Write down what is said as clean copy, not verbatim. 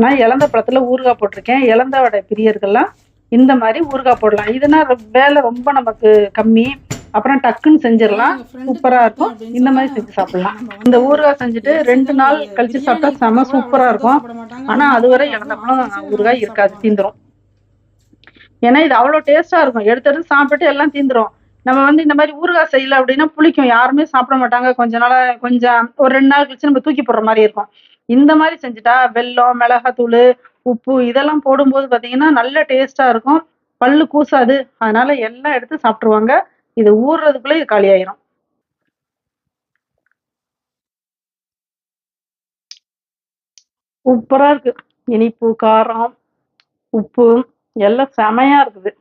நான் இலந்த பழத்துல ஊறுகாய் போட்டிருக்கேன். இலந்த வடை பிரியர்கள்லாம் இந்த மாதிரி ஊறுகாய் போடலாம். இதுனா வேலை ரொம்ப நமக்கு கம்மி. அப்புறம் டக்குன்னு செஞ்சிடலாம். சூப்பரா இருக்கும். இந்த மாதிரி செஞ்சு சாப்பிடலாம். இந்த ஊறுகாய் செஞ்சுட்டு 2 நாள் கழிச்சு சாப்பிட்டா செம சூப்பரா இருக்கும். ஆனா அதுவரை இலந்த பழம் ஊறுகாய் இருக்காது, தீந்துரும். ஏன்னா இது அவ்வளோ டேஸ்டா இருக்கும். எடுத்து எடுத்து சாப்பிட்டு எல்லாம் தீந்துரும். நம்ம வந்து இந்த மாதிரி ஊறுகாய் செய்யல அப்படின்னா புளிக்கும். யாருமே சாப்பிட மாட்டாங்க. கொஞ்சம் ஒரு 2 நாள் கழிச்சு நம்ம தூக்கி போடுற மாதிரி இருக்கும். இந்த மாதிரி செஞ்சுட்டா வெல்லம், மிளகாத்தூள், உப்பு இதெல்லாம் போடும்போது பார்த்தீங்கன்னா நல்ல டேஸ்டா இருக்கும். பல்லு கூசாது. அதனால எல்லாம் எடுத்து சாப்பிட்டுருவாங்க. இது ஊறுறதுக்குள்ள இது காலியாயிரும். சூப்பரா இருக்கு. இனிப்பு, காரம், உப்பு எல்லாம் செமையா இருக்குது.